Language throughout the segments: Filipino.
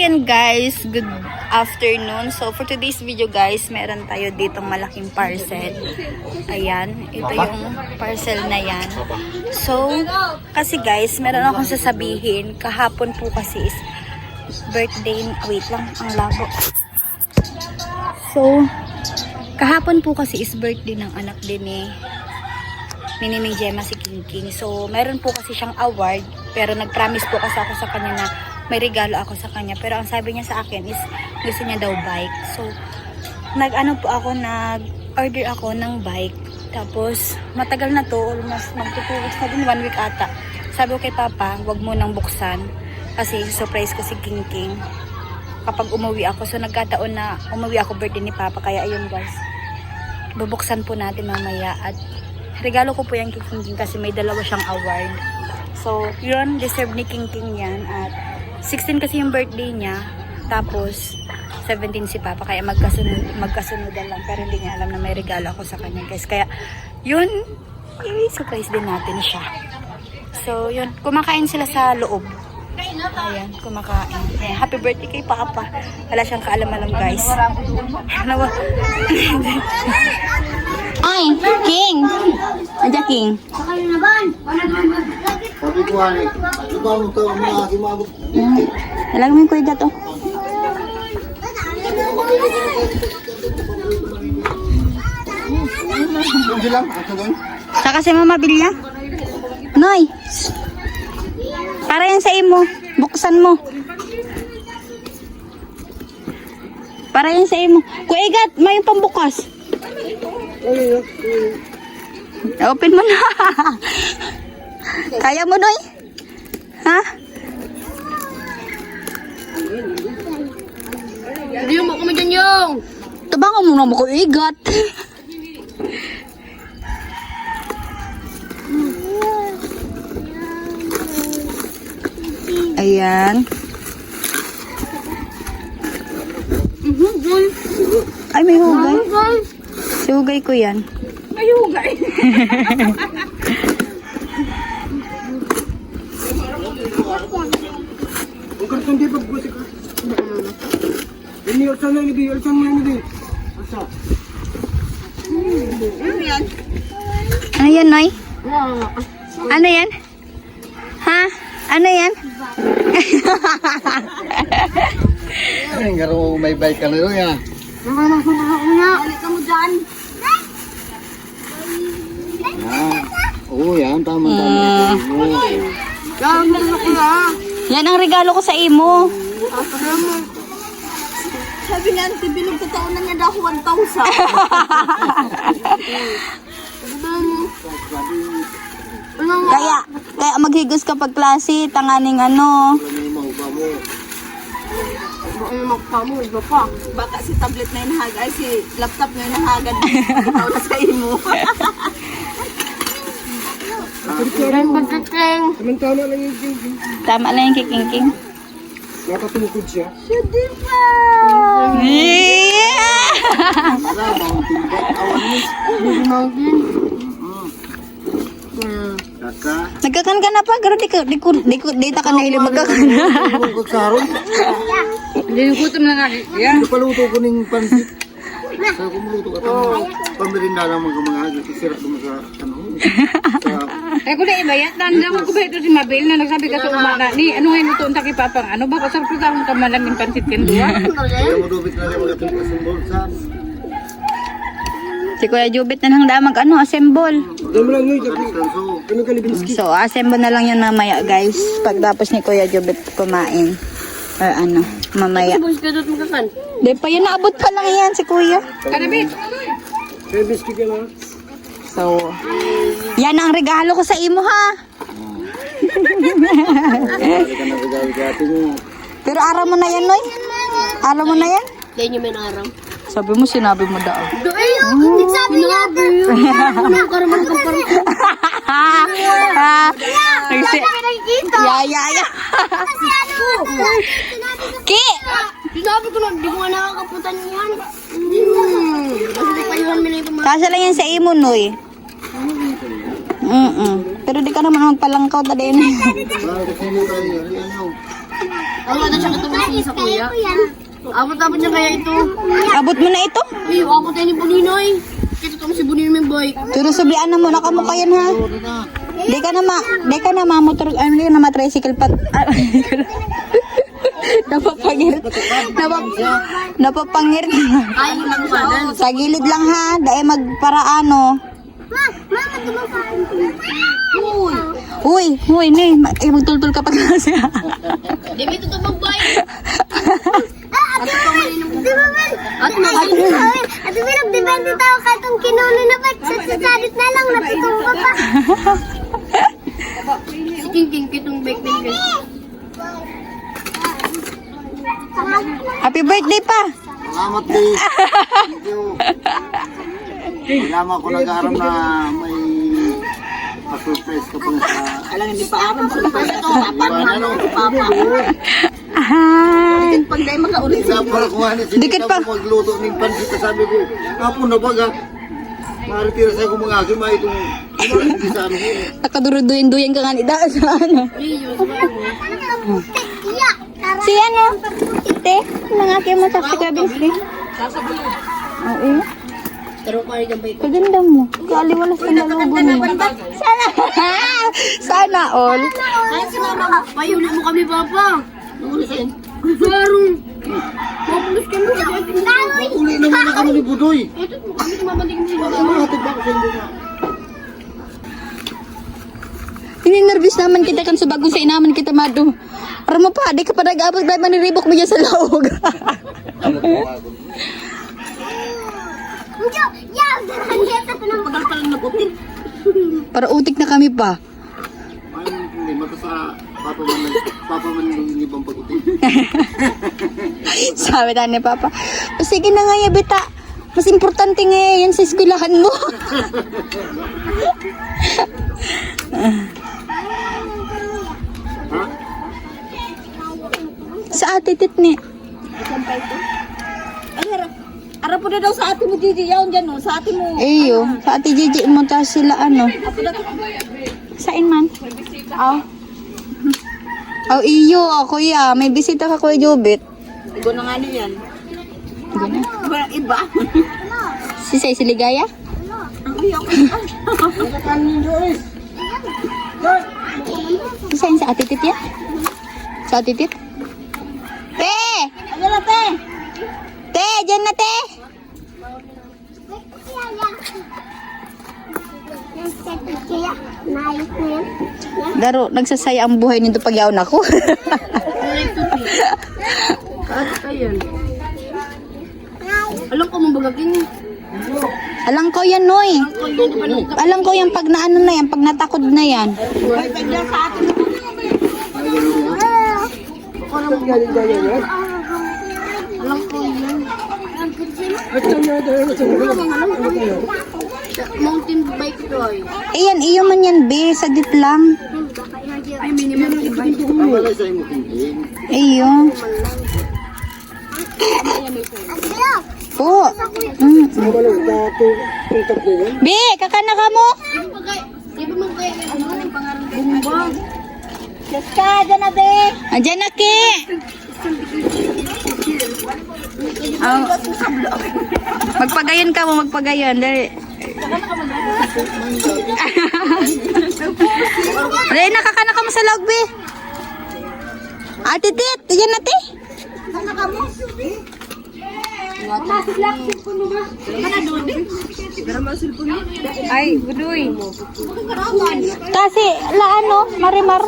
ayan guys, good afternoon. So for today's video guys, meron tayo ditong malaking parcel. Ayan, ito yung parcel na yan. So, kasi guys, meron akong sasabihin. Kahapon po kasi is birthday, wait lang, ang labo. So, kahapon po kasi is birthday ng anak din ni Niniming Gemma, si King King. So, meron po kasi siyang award, pero nag-promise po kasi ako sa kanya na may regalo ako sa kanya. Pero ang sabi niya sa akin is gusto niya daw bike. So, nag-order ako ng bike. Tapos, matagal na to, almost magtutulos na din 1 week ata. Sabi ko kay Papa, wag mo nang buksan. Kasi surprise ko si King King kapag umuwi ako. So, nagkataon na umuwi ako birthday ni Papa. Kaya ayun guys, bubuksan po natin mamaya. At regalo ko po yan kay King King kasi may dalawa siyang award. So, yun, deserve ni King King yan. At 16 kasi yung birthday niya. Tapos, 17 si Papa. Kaya magkasunodan lang. Pero hindi niya alam na may regalo ako sa kanya guys. Kaya, yun, i-surprise din natin siya. So, yun, kumakain sila sa loob. Ayan, kumakain. Ayan, happy birthday kay Papa. Wala siyang kaalam-alam guys. Ay, King! Adya, King. Sabi ko nga, ibang taon na himabot. Alam mo yung kuya dito. Hindi lang, ito doon. Saka si Mama Bilya. Noy! Para yan sa imo. Buksan mo. Para yan sa imo. Kuya Igat, may pambukas. Open mo na. Kaya mo, Noy? Ha? Hindi mo kami dyan yung. Tabangan mo na mo, Kuya Igat. Ayan. Ay, may hugay. Si hugay ko yan. May hugay. Ang karton di pagbusi ka. Ini alsan na ini, alsan mo ini. Asa? Ano yan, Noy? Ano yan? Ha? Ano yan? Ay, garo may bike ka na doon ya. Balik ka mo dyan. Oo yan, tama. Yan, dalawa ko na. Yan ang regalo ko sa imo. Sabi niya, bilog sa taon na niya daw 1,000. Kaya maghigos ka pag klase, tanganing ano. Ano magpamo, iba pa. Baka si tablet na inahagad, ay si laptop na inahagad. Ikaw na sa imo. Tama lang yung king. Tama lang yung kikingking. Nakatukod siya. Hindi pa. Yeah! Mountain. Kaka. Nagkakan ka na pa, pero di ta ka na hili magkakan. Ang karon. Hindi yung gutom na nga. Hindi paluto ko ng pansit. Sa kumuluto ka tama. Pamirinda lang mga isira ko sa ano. Eh kung na iba yan, nandang ko ba ito si Mabel na nagsabi ka sa umana ni ano ngayon ito unta kipapang ano ba kasar ko tahong kamalan ng pansit kendua. Kaya mo dubit na rin ulit yung asembol sa. Si Kuya Jubit na nang damag ano, assemble. Dami lang yun, ano ka libinski? So, assemble na lang yan mamaya guys. Pagtapos ni Kuya Jubit kumain. Or ano, mamaya. Bus ka doon makakan. Di pa yun, naabot pa lang yan si Kuya. Kanabit. Kaya biski ka na. So, yan ang regalo ko sa imo ha. Hindi ka na regalo mo. Pero araw mo na yan, Noy. Araw mo na yan. Dahil nyo may narang. Sabi mo, sinabi mo daw. Ay, hindi sabi niya. Ano ka naman kang parang. Ya. Ki! Sinabi ko na, di ko nga nakakaputan yan. Kasi pa yun, minay ko Kasya lang yan sa imo, Noy. Pero di ka naman magpalangkaw ta din. Bakit hindi tayo? Ano? Tawag na siya katulong sa kuya. Abot niya kaya ito. Abot mo na ito. Ay, abot tayo ni Buninoy. Kasi itong si Buninoy may bike. Pero sublian na mo na kamo kayan ha. Di ka na mamotor, di ka na ma-tricycle pat. Napapangir. Ay, lang padan. Sa gilid lang ha, dahil magparaano. Uy, ne, magtultul ka pa kasi. Di ba ito ito mag-bike? At pinag-depende tao katong kinuno na ba't sasalit na lang natutong ka pa. Si King kitong bike na yun. Happy birthday pa. Salamat din. Thank you. Salamat ko nag-aaral na may pa-surprise ka pang sa... Alam, hindi pa aram. Surprise ito. Papa. Ahay. Pag dahil maka-ulit. Kaya pala kung ano, Dikit pa. magluto ng pansit, sabi ko, kapon na baga. Maritira sa'yo kung mga aking mga itong... Hindi sa ano ko. Nakaduruduyin-duyin ka nga ni Daan sa ano. Si ano? Ite, nangaki mo sa sikabis ni. Oo. Pero pa rin ang bike. Kaganda mo. Kaliwalas ka na lobo mo. Sana. Sana all. Ay, si mama. Payuli mo kami, Papa. Barong. Mapulis ka mo. Uli naman na kami ni Budoy. Ito po kami tumabandig mo. Mahatid ba ko sa inyo na? Ninervous naman kita kan sa bagong sa inaman kita mado. Para mo pa, di ka pa nag-abot na maniribok mo dyan sa laog. Pagal pa lang nag-utin. Para utik na kami pa. Ay, hindi. Mata sa Papa man yung ibang pag-uti. Sabi na ni Papa, "O, sige na nga ya, bita. Mas importante nga yan sa eskwelahan mo." Ha? Sa ate Titni. Ara po na daw sa ate mo, Gigi. Yaon dyan, no? Sa ate mo. Eyo, sa ate Gigi mo ta sila ano. Sain man? Aw. Aw, iyo, ako ya. May bisita ka Kuya Jobit. Igo na nga niyan. Iba. Si Say Siligaya? Isain sa ate Tit ya? Sa ate Tit? Te! Ano na, te? Te! Diyan na, te! Daro, nagsasaya ang buhay nito pag yaon ako. Ayan. Alam ko mong bagagin. Alam ko yan, Noy. Alam ko yan pag naano na yan, pag natakod na yan. Alam ko yan. Mountain bike toy. Ayan, iyo man yan, be. Saglit lang. Ay, minimum bike. Kamalay sa imo tingin. Iyo. Po. Be, kakana ka mo? Di ba mo kaya ano ang pangarang Bumba? Ka, dyan na, be. Andyan na, Ki. Oh. Magpagayon ka mo, magpagayon. Dali. Dali, nakakana ka mo sa log, be. Ate Tit, dyan na, te. Ay, budoy. Kasi, laano, marimar.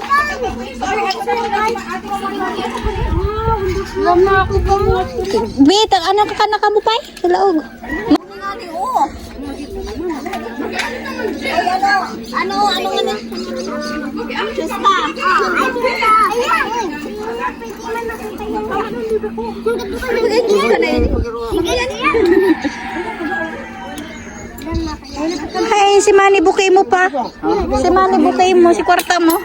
Bita, ano kakana ka mo pa eh? Sa laog. Ay, si Manny bukay mo pa. Si Manny bukay mo, si kwarta mo.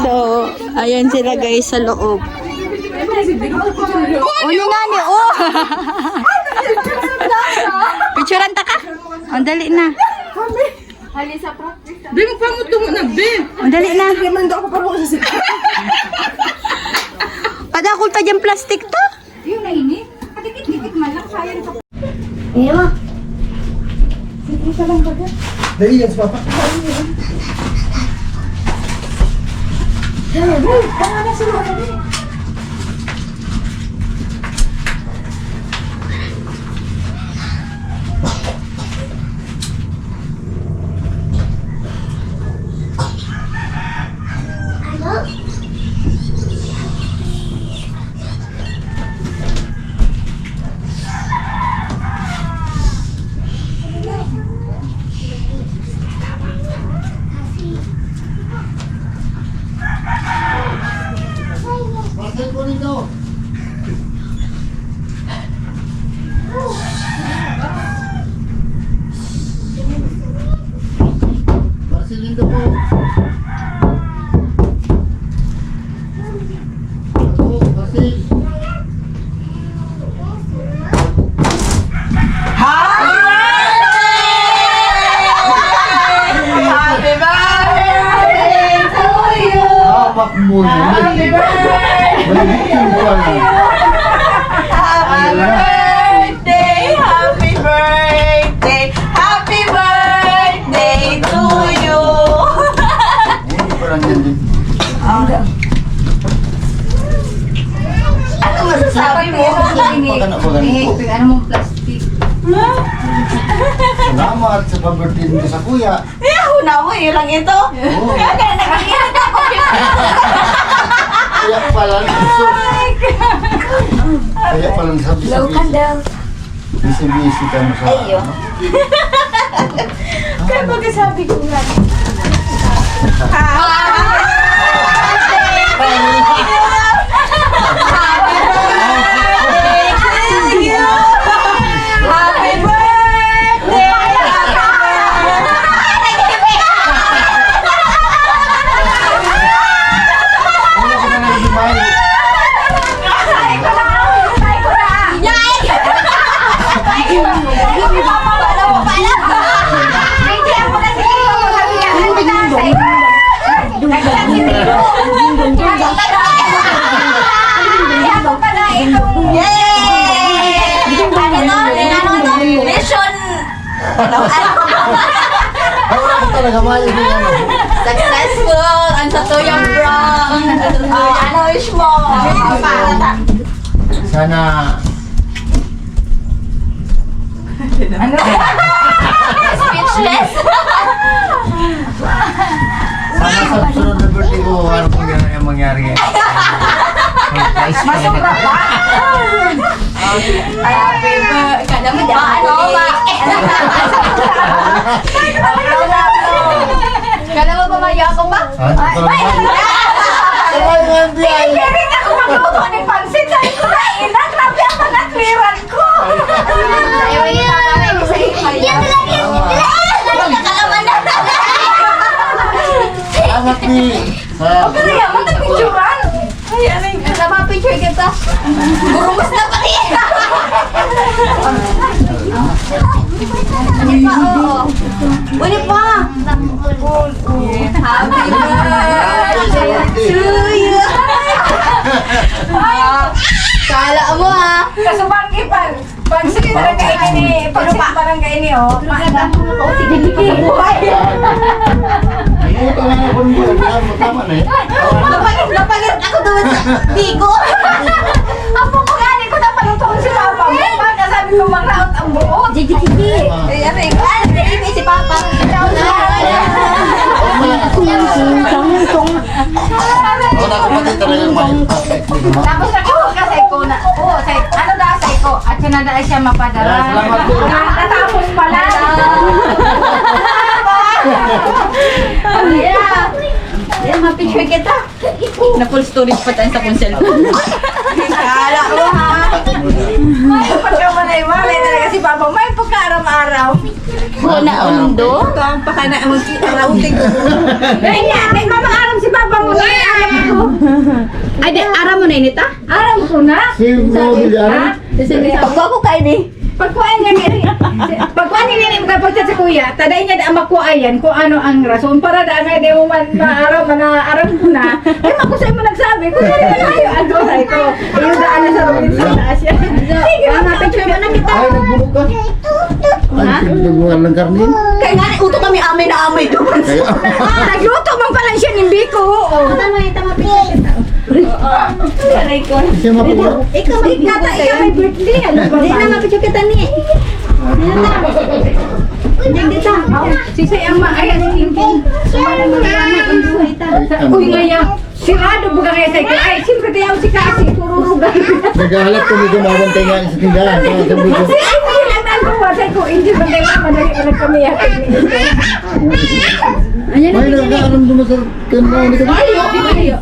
So, ayan sila guys sa loob. Oh, ni Nani, oh! Picturean ta ka? Ang dali na. Di mo panguto mo na, be. Madali na. Padakol ta dyan plastic to. Yung nainit. Kadikit-dikit man lang. Sayang ka. Dali yan sa papa. Bakit ko nito? Marcelindo po. Ako, Marcel. Hapak mo na. Happy birthday! Happy birthday! Happy birthday to you! Parang yan din. Ano masasabi mo? Pagkana po ganito. Ano mong plastic? Salamat sa pag-birthday mo sa kuya. Huna mo, yun lang ito. Oo. Kaya nag-iingat ako. Kaya pala Kaya pala sabi-sabi. Busy-busy ka mo sa... Ayo. Kaya pagkasabi ko nga. Happy birthday! Wala ko na nag-imay. Mission! Wala ko talaga mayo din ano. Successful! Ang satuyang prom! Ano wish mo? Sana... Speechless! Sana sa sunod na birthday ko, ano kung gano'n yung mangyari ngayon. Surprise pa rin ako. Happy birthday! Kala mo ba? Ano ba? Kala mo ba maya ako ba? Ano pa lang ba? Kailangan ako magluto ng pansit sa ito na ina. Grabe ang mga clearan ko. Ayaw niya para yung sa iyo. Yan lang yun. Nakalaman na. Salamat ni... Sa... Pero yan, matapicturan. Ay, ano yung napapicture kita? Burumas na pati. Ano pa, oo. Ulit pa. Happy birthday to you. Kala mo ha. Kasubang ipag. Pag sige parang kainin ni, pag sige parang kainin oh. Ayun, ito lang ako ng tama na eh. Napagod ako doon sa bigo. Apo ko gani ko na palutong si Papa mo. Baka sabi ko mangraot ang buo. Ay, ano yung naibig si Papa. Wala ko pati talagang mayo. Tapos ako kasi ko na, ano da sa ko, at siya na dahil siya mapadala. Salamat po. Natapos pala. Yan, mapicture kita. Na full storage pa tayo sa kong cellphone. Kala ko ha. Pagkamalay-malay talaga si Papa, may pagkaram-araw. Wala ang mundo. Ito ang pakana ang arauting ko. Ganyan, may mamaaram si Papa mo. Ay, alam ko. Ay, di, aram mo na inita? Aram ko na. Si Mo Bilyara? Pagwa ko kayo ni. Pagkuhaan niya pagkuhaan niya ni mga pagchat sa kuya, taday niya da makuayan kung ano ang rason para da nga di mo man maaraw ko na. Eh makusay mo nagsabi, kung ano man ayo ano say ko. Iyo daan na sa rumin sa taas yan. Sige, mga picture mo na kita. Ay, nagbulok ka. Ay, nagbulok ng karnin. Kaya nga, uto kami amay na amay doon. Kaya, Nagluto man pala siya ng biko. Tama, tama, picture kita. Aray ko. siya mapulok. Ikaw may birthday. Ano ba? Hindi na mapicture kita ni. Sisay ang maayas tingin. Sumalang magkana ang buhay ta. Uy ngaya, sirado buka kaya sa ito. Ay, siyempre tayo si Kasi, tururugan. Naghahalap kami gumabantay nga sa tindahan. Kaya sabi ko, Si ay, hindi lang nagawa sa ko. Hindi ba tayo madali ko nagkamiyakin ni ito. may nagkaaram sa tindahan. Hindi ka Ayo.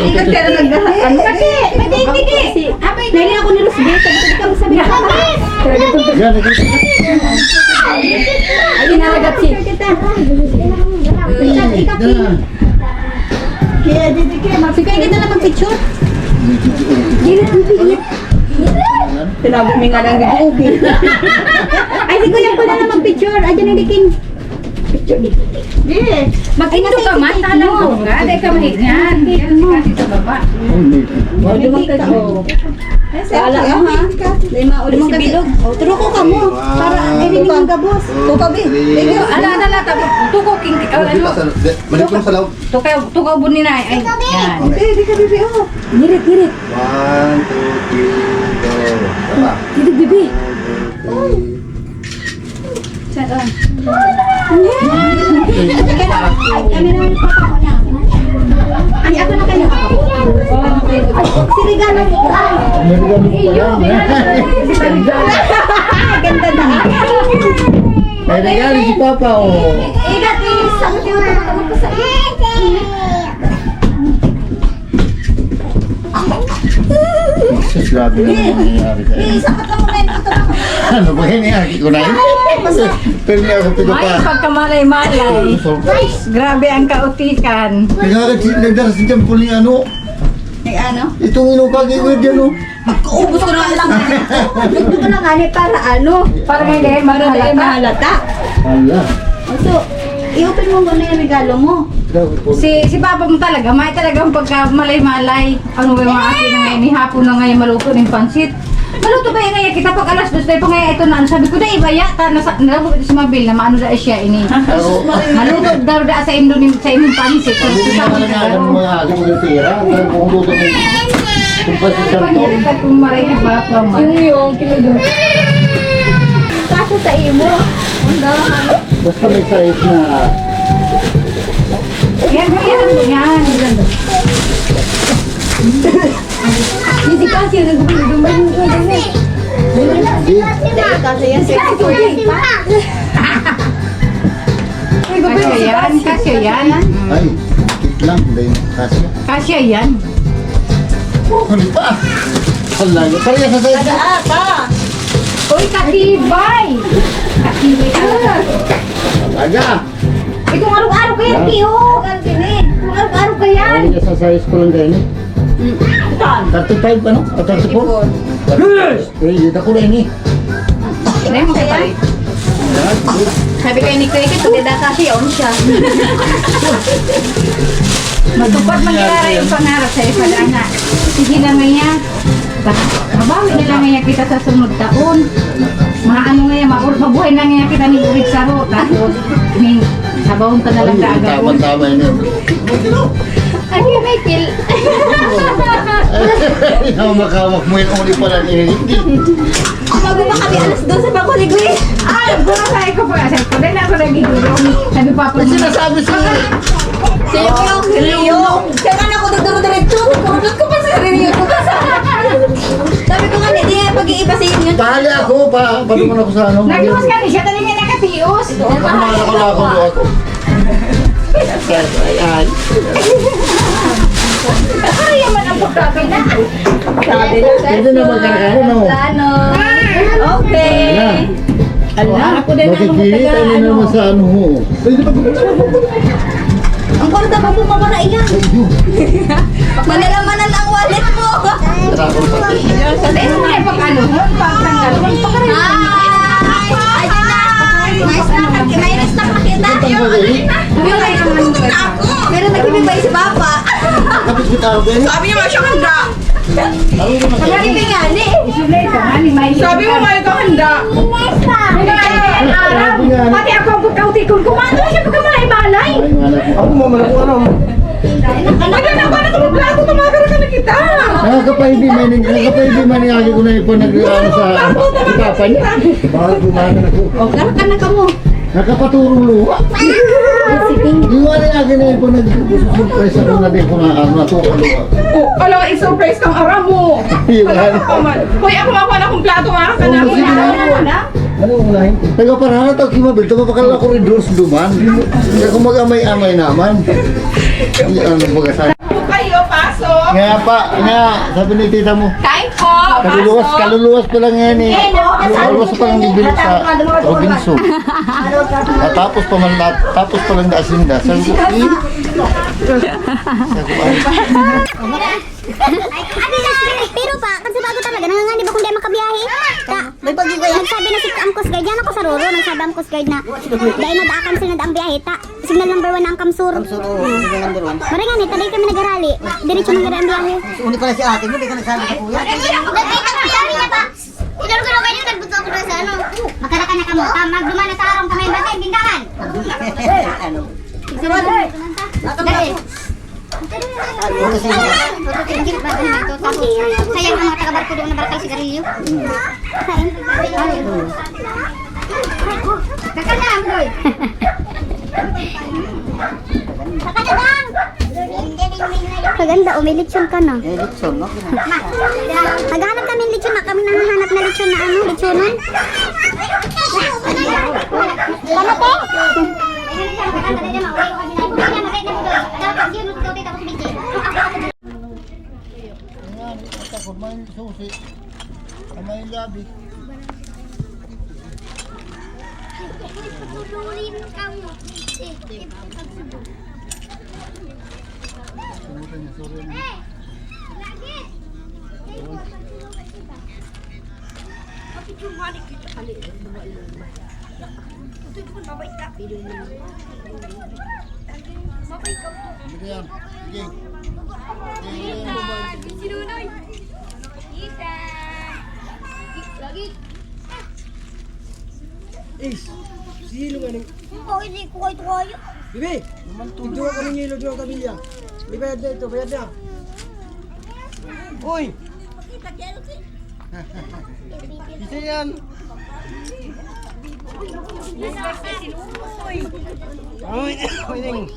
Ikat ka na nagdahaan. Kasi, hindi. Nahili ako ni Rosbeth. Sabi ka masabi ka. Yan, nagkita. Ay, inalagat si. Kaya, dito kaya. Sige, kita na mag-picture. Tinabot mi nga ng gigi. Ay, si Kuya ko na lang mag-picture. Ayan ang dikin. Yes. Mag-indo ka man, talang ko ka. Dahil ka mahigan. Yan si Kasi sa baba. Wala mo ha. Dahil mauli si Bilog. Turo ko ka mo. Para hindi mo ang gabos. Tukabi. Ala, tapos tuko king ano. Balik lang sa loob. Tukaw bunin na. Ay, yan. Hindi ka bibi oh. Hirit. 1, 2, 3, go. Tama. Dito bibi. Ay, ako na kayo. Ay, si Regalo. May regalo pa yan. Ganda na. May regalo si Papa, oh. Igat, isang tiyo na matawag ko sa Jesus, grabe na nangyayari sa'yo. Isa ka lang muna ito. Ano ba yun? Aki ko na yun. Pero niya ako pido Ay, pa. pagkamalay-malay. Grabe ang kautikan. Nagdaras si Jampol ni ano. Ay, ano? Itong inukagi ko yan, oh. Ubus ko na lang. Gusto ko lang ani para ano? Para hindi Mahalata. Hala. So, i-open mo muna yung regalo mo. Si Papa mo talaga, may talagang pagkamalay-malay. Ano ba yung mga akin na ngayon, ni hapon na ngayon maluto ng pansit. Maluto ba yung ngayon kita pag alas 2 tayo pa ngayon ito na. Sabi ko na iba yata, nalabot ito si Mabil na maano na siya ini. Maluto daw da sa imong pansit. So, Hindi sa naman nga alam mo nga ako ng tira. Kung luto mo kung pasisan to. Pag kung maray ni Papa mo. Yung kinudo. Kaso sa imo. Basta may size na Yan. Hindi kasi nagbubuhay mo ko din eh. hindi. Kasi yan si Kasya yan. Ay, kit lang. Hindi, kasya. Kasya yan. Ano pa? Hala, parehas sa size. Uy, katibay! Katibay talaga. Aga! Kung araw-araw ka yan, Tiyo. Kung araw-araw ka yan. Ay, sa size ko lang ganyan. 35 ano? O 34? Eh, dito ko rin eh. Ano mo kapalit? Sabi kayo ni Kuya, kung dada kasi on siya. Matupad mangyara yung pangarap sa isa na. Sige lang nga. Mabawi na lang nga kita sa sunod taon. Maano nga, mabuhay na nga kita ni Burik Saro. Tapos, sabawon ka na lang kaagawon. Tama-tama yun. Ano yung may pil? Hamak-hamak mo yun. Uli pala ni hindi. Bago ba kami alas 12 pa ko ni Kuya? Bumasay ko pa. Sabi ko, dahil ako nagigulong. Sabi pa po. Sinasabi sa'yo. Si Rio. Kaya ka na ako nagduro-diretso. Kurot ko pa sa Rio. Sabi ko nga, hindi nga pag-iiba sa inyo. Pahali ako pa. Paduman ako sa ano. Nagluwas ka siya. Tali nga nakatios. Pagmahal ako na ako. Ayan. Ay, yaman ang pagkakay na. Sabi na. Pwede na magkakaroon no? Ano? Okay. Ala, ako din ang Makikita mo naman sa ano ho. Pwede ba Ang ganda ba po na iyan? Malalaman ang wallet mo. tira ko sa Dahil mo na pag ano, pagtanggal. Mayroon na makita. Pero nagbibigay si Papa. kapit kita ako eh. Sabi niya, siya handa. Pagkakibig nga, ni. Sabi mo, may handa. Pati ako ang pagkautikon. Kumano siya pagkamalay-malay. Ako mamala ko ano. Maganda ba na ito magplato? Tumagara ka na kita. Nakakapahindi man ni Agi ko na ipon nag-ano sa kapan niya. Bakit bumanan ako? O, garak ka na ka mo. Nakapaturong luwa. Iwan ni Agi na ipon nag-surprise ako na din ko na ano na to. Oh, alam, i-surprise kang ara mo. Iwan. Hoy, ako makuha na kong plato ha. Kanang sige na. Ano unahin? Taga parana tao kimabil, ito mapakala ko rin doon sa duman. Kaya kung mag-amay-amay naman. Ano baga sa... kayo, pasok. Nga, sabi ni tita mo. Kain po. Kaluluwas pa lang yan eh. Kaluluwas pa lang bibilit sa Robinson. Tapos pa lang na asinda. Sabi ko, Pero pa, kasi bago talaga, nanganganib ako hindi makabiyahe. Nagsabi na si Amcos Guide, yan ako sa Roro, nagsabi Amcos Guide na dahil nadaakan sila na ang biyahe, signal number 1 na ang Kamsur. Signal number 1. Marang nga, taday kami nag-arali, diretso nang gara ang biyahe. Uni pala si ate mo, di ka nagsabi sa kuya. Sabi niya pa, ilaro-garo kayo, nagbuto ako doon sa ano, magkarakan na kamo, magduman na sa arong kamay batay, bindahan. Ano? Dali. Sayang ang mga taga-barko doon na barakal sigarilyo. Kakal na, Amdoy. Maganda, may lechon ka na. Eh, Litson, no? Naghahanap kami ng lechon na. Kami nahahanap na lechon na ano, lechonon. Ano po? May susi. May labi. Yan. Oh, hindi ko kayo kayo. Bibi, ito ka rin yung ilo kabilya. May bayad na ito, bayad na. Uy! Isa yan. Uy! Uy! Ning.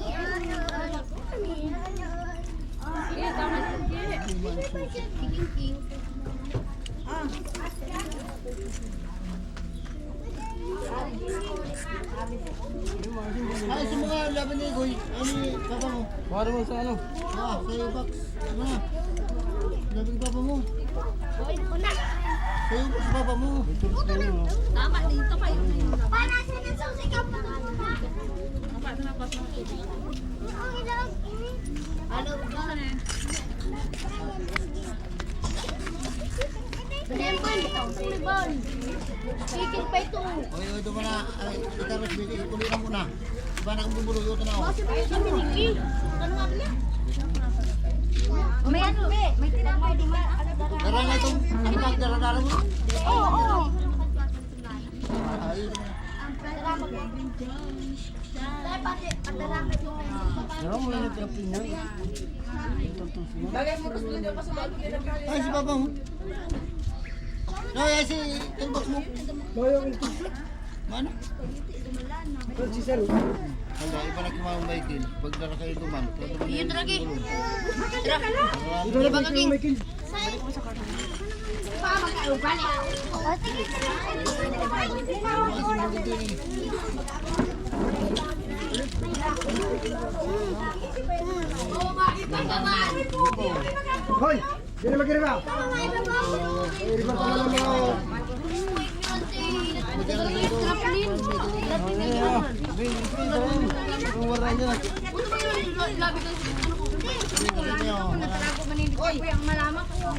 Ay, sa mga labi ni Goy. Ano yung papa mo? Para mo sa ano? Ah, sa'yo box. Ano? Labi ni papa mo. Sa'yo box papa mo. Tama dito kayo. Panasin ang susi ka pa. Ano ba na? Sikil pa ito. Oy, ito mo na. Ay, itaros bili. Ikulinan mo na. Iba na ang bubuluyo ito na. May ano, may tinapay di man. Dara na itong dara mo. Oo. Ay, Ano mo lang yung trapin niya? ay, si papa mo. No, ay, si toolbox mo. Bayo yung ito. Mana? Si Sir. Hala, iba na kumang Michael. Pag dara kayo duman. Yun lagi. Ito na ba yung Michael? Hoy! Di na mag-iriba! Iriba ka na naman! Ang malaman ko.